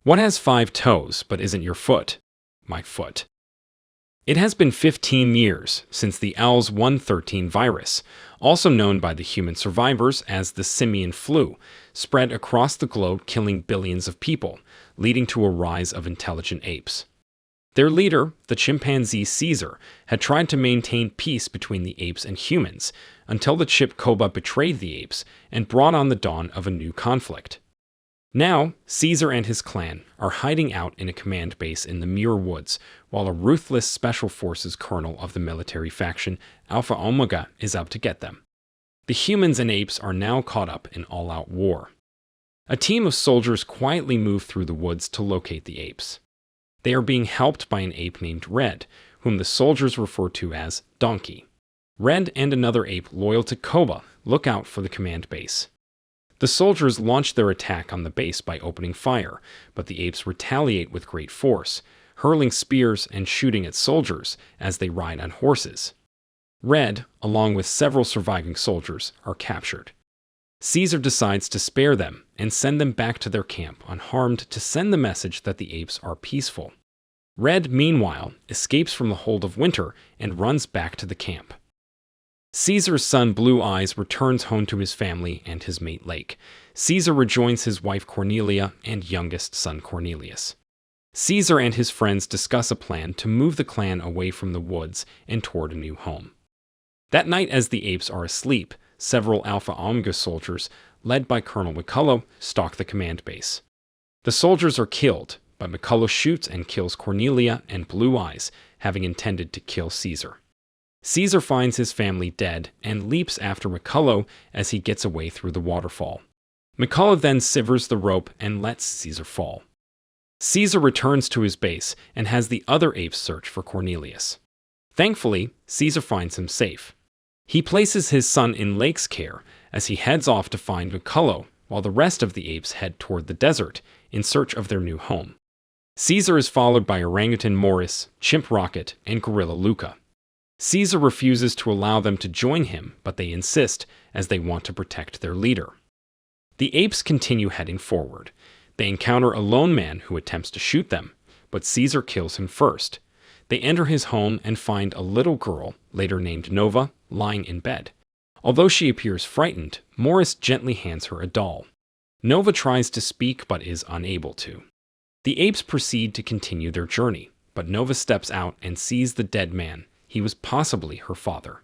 What has 5 toes but isn't your foot? My foot. It has been 15 years since the Owls 113 virus, also known by the human survivors as the simian flu, spread across the globe, killing billions of people, leading to a rise of intelligent apes. Their leader, the chimpanzee Caesar, had tried to maintain peace between the apes and humans until the chip Koba betrayed the apes and brought on the dawn of a new conflict. Now, Caesar and his clan are hiding out in a command base in the Muir Woods, while a ruthless special forces colonel of the military faction, Alpha Omega, is out to get them. The humans and apes are now caught up in all-out war. A team of soldiers quietly move through the woods to locate the apes. They are being helped by an ape named Red, whom the soldiers refer to as Donkey. Red and another ape loyal to Koba look out for the command base. The soldiers launch their attack on the base by opening fire, but the apes retaliate with great force, hurling spears and shooting at soldiers as they ride on horses. Red, along with several surviving soldiers, are captured. Caesar decides to spare them and send them back to their camp unharmed to send the message that the apes are peaceful. Red, meanwhile, escapes from the hold of Winter and runs back to the camp. Caesar's son Blue Eyes returns home to his family and his mate Lake. Caesar rejoins his wife Cornelia and youngest son Cornelius. Caesar and his friends discuss a plan to move the clan away from the woods and toward a new home. That night, as the apes are asleep, several Alpha Omega soldiers, led by Colonel McCullough, stalk the command base. The soldiers are killed, but McCullough shoots and kills Cornelia and Blue Eyes, having intended to kill Caesar. Caesar finds his family dead and leaps after McCullough as he gets away through the waterfall. McCullough then severs the rope and lets Caesar fall. Caesar returns to his base and has the other apes search for Cornelius. Thankfully, Caesar finds him safe. He places his son in Lake's care as he heads off to find McCullough, while the rest of the apes head toward the desert in search of their new home. Caesar is followed by orangutan Maurice, chimp Rocket, and gorilla Luca. Caesar refuses to allow them to join him, but they insist as they want to protect their leader. The apes continue heading forward. They encounter a lone man who attempts to shoot them, but Caesar kills him first. They enter his home and find a little girl, later named Nova, lying in bed. Although she appears frightened, Maurice gently hands her a doll. Nova tries to speak but is unable to. The apes proceed to continue their journey, but Nova steps out and sees the dead man. He was possibly her father.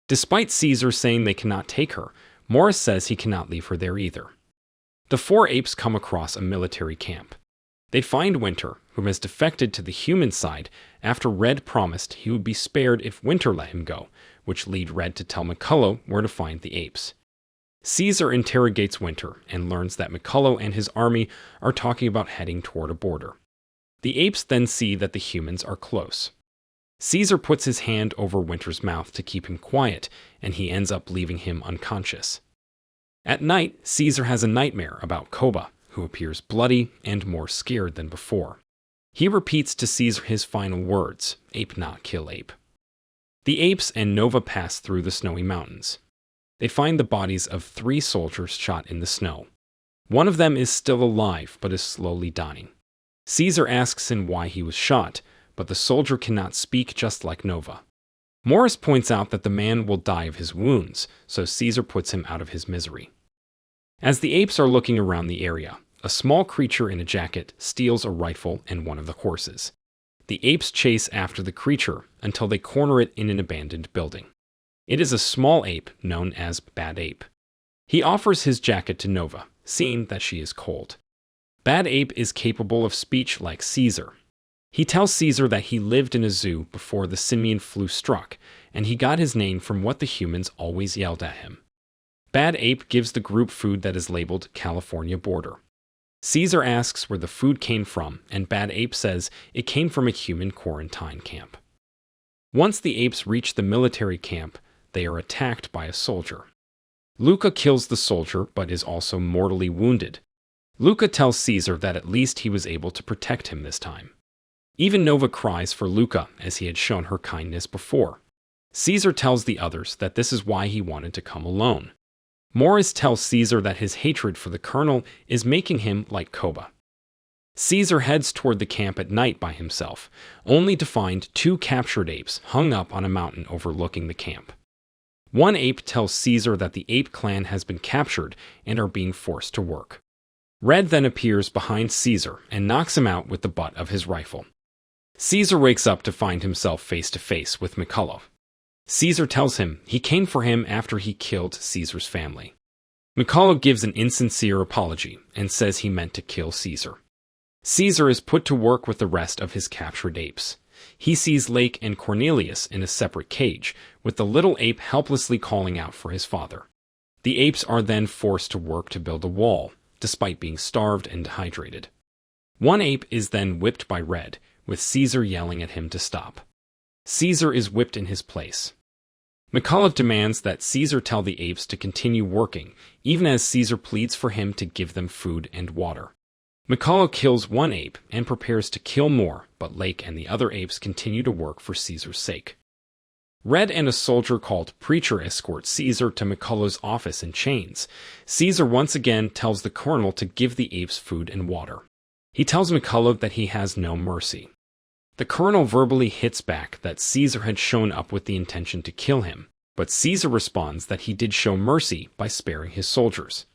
Despite Caesar saying they cannot take her, Maurice says he cannot leave her there either. The 4 apes come across a military camp. They find Winter, who has defected to the human side after Red promised he would be spared if Winter let him go, which lead Red to tell McCullough where to find the apes. Caesar interrogates Winter and learns that McCullough and his army are talking about heading toward a border. The apes then see that the humans are close. Caesar puts his hand over Winter's mouth to keep him quiet, and he ends up leaving him unconscious. At night, Caesar has a nightmare about Koba, who appears bloody and more scared than before. He repeats to Caesar his final words, "Ape not kill ape." The apes and Nova pass through the snowy mountains. They find the bodies of 3 soldiers shot in the snow. One of them is still alive, but is slowly dying. Caesar asks him why he was shot, but the soldier cannot speak, just like Nova. Maurice points out that the man will die of his wounds, so Caesar puts him out of his misery. As the apes are looking around the area, a small creature in a jacket steals a rifle and one of the horses. The apes chase after the creature until they corner it in an abandoned building. It is a small ape known as Bad Ape. He offers his jacket to Nova, seeing that she is cold. Bad Ape is capable of speech like Caesar. He tells Caesar that he lived in a zoo before the simian flu struck, and he got his name from what the humans always yelled at him. Bad Ape gives the group food that is labeled California Border. Caesar asks where the food came from, and Bad Ape says it came from a human quarantine camp. Once the apes reach the military camp, they are attacked by a soldier. Luca kills the soldier, but is also mortally wounded. Luca tells Caesar that at least he was able to protect him this time. Even Nova cries for Luca, as he had shown her kindness before. Caesar tells the others that this is why he wanted to come alone. Maurice tells Caesar that his hatred for the colonel is making him like Koba. Caesar heads toward the camp at night by himself, only to find 2 captured apes hung up on a mountain overlooking the camp. One ape tells Caesar that the ape clan has been captured and are being forced to work. Red then appears behind Caesar and knocks him out with the butt of his rifle. Caesar wakes up to find himself face to face with McCullough. Caesar tells him he came for him after he killed Caesar's family. McCullough gives an insincere apology and says he meant to kill Caesar. Caesar is put to work with the rest of his captured apes. He sees Lake and Cornelius in a separate cage, with the little ape helplessly calling out for his father. The apes are then forced to work to build a wall, despite being starved and dehydrated. One ape is then whipped by Red, with Caesar yelling at him to stop. Caesar is whipped in his place. McCullough demands that Caesar tell the apes to continue working, even as Caesar pleads for him to give them food and water. McCullough kills one ape and prepares to kill more, but Lake and the other apes continue to work for Caesar's sake. Red and a soldier called Preacher escort Caesar to McCullough's office in chains. Caesar once again tells the colonel to give the apes food and water. He tells McCullough that he has no mercy. The colonel verbally hits back that Caesar had shown up with the intention to kill him, but Caesar responds that he did show mercy by sparing his soldiers.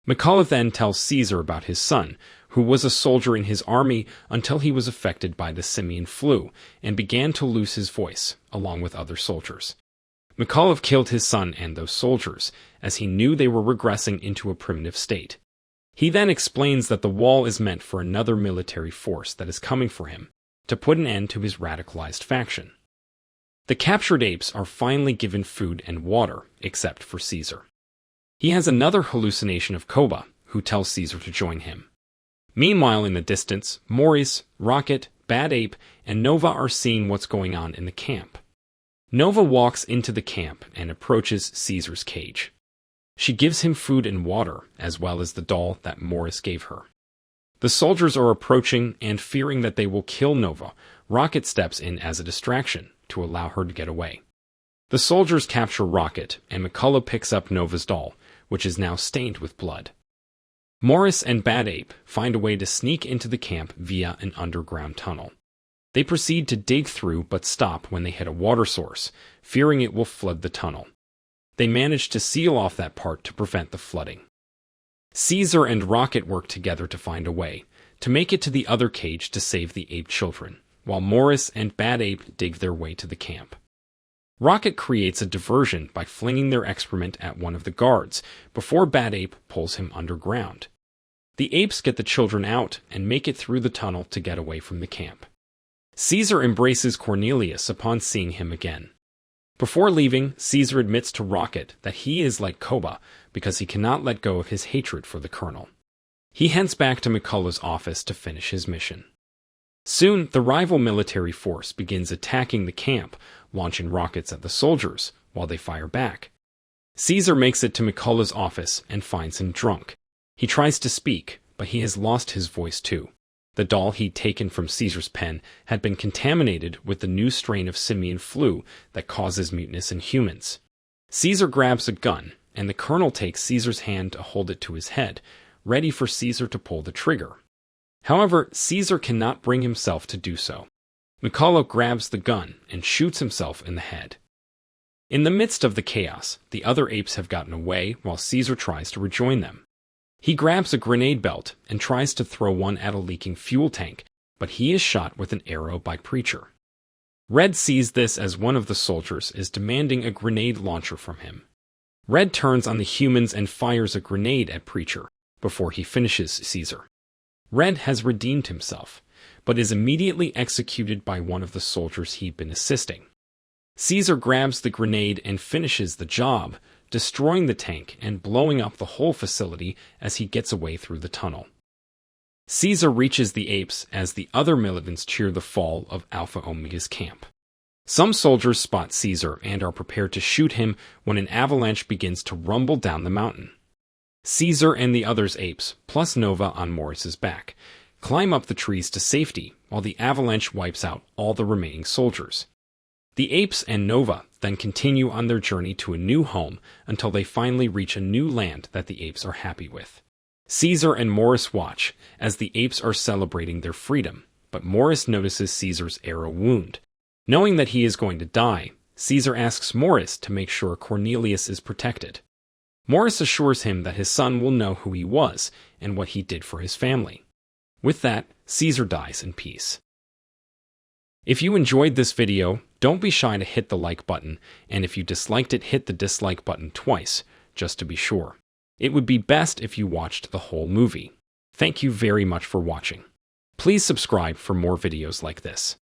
McCullough then tells Caesar about his son, who was a soldier in his army until he was affected by the simian flu and began to lose his voice, along with other soldiers. McCullough killed his son and those soldiers, as he knew they were regressing into a primitive state. He then explains that the wall is meant for another military force that is coming for him, to put an end to his radicalized faction. The captured apes are finally given food and water, except for Caesar. He has another hallucination of Koba, who tells Caesar to join him. Meanwhile, in the distance, Maurice, Rocket, Bad Ape, and Nova are seeing what's going on in the camp. Nova walks into the camp and approaches Caesar's cage. She gives him food and water, as well as the doll that Maurice gave her. The soldiers are approaching, and fearing that they will kill Nova, Rocket steps in as a distraction to allow her to get away. The soldiers capture Rocket, and McCullough picks up Nova's doll, which is now stained with blood. Maurice and Bad Ape find a way to sneak into the camp via an underground tunnel. They proceed to dig through but stop when they hit a water source, fearing it will flood the tunnel. They manage to seal off that part to prevent the flooding. Caesar and Rocket work together to find a way to make it to the other cage to save the ape children, while Maurice and Bad Ape dig their way to the camp. Rocket creates a diversion by flinging their excrement at one of the guards before Bad Ape pulls him underground. The apes get the children out and make it through the tunnel to get away from the camp. Caesar embraces Cornelius upon seeing him again. Before leaving, Caesar admits to Rocket that he is like Koba because he cannot let go of his hatred for the colonel. He heads back to McCullough's office to finish his mission. Soon, the rival military force begins attacking the camp, launching rockets at the soldiers while they fire back. Caesar makes it to McCullough's office and finds him drunk. He tries to speak, but he has lost his voice too. The doll he'd taken from Caesar's pen had been contaminated with the new strain of simian flu that causes muteness in humans. Caesar grabs a gun, and the colonel takes Caesar's hand to hold it to his head, ready for Caesar to pull the trigger. However, Caesar cannot bring himself to do so. McCullough grabs the gun and shoots himself in the head. In the midst of the chaos, the other apes have gotten away while Caesar tries to rejoin them. He grabs a grenade belt and tries to throw one at a leaking fuel tank, but he is shot with an arrow by Preacher. Red sees this as one of the soldiers is demanding a grenade launcher from him. Red turns on the humans and fires a grenade at Preacher before he finishes Caesar. Red has redeemed himself, but is immediately executed by one of the soldiers he'd been assisting. Caesar grabs the grenade and finishes the job, destroying the tank and blowing up the whole facility as he gets away through the tunnel. Caesar reaches the apes as the other militants cheer the fall of Alpha Omega's camp. Some soldiers spot Caesar and are prepared to shoot him when an avalanche begins to rumble down the mountain. Caesar and the others apes, plus Nova on Maurice's back, climb up the trees to safety while the avalanche wipes out all the remaining soldiers. The apes and Nova then continue on their journey to a new home until they finally reach a new land that the apes are happy with. Caesar and Maurice watch as the apes are celebrating their freedom, but Maurice notices Caesar's arrow wound. Knowing that he is going to die, Caesar asks Maurice to make sure Cornelius is protected. Maurice assures him that his son will know who he was and what he did for his family. With that, Caesar dies in peace. If you enjoyed this video, don't be shy to hit the like button, and if you disliked it, hit the dislike button twice, just to be sure. It would be best if you watched the whole movie. Thank you very much for watching. Please subscribe for more videos like this.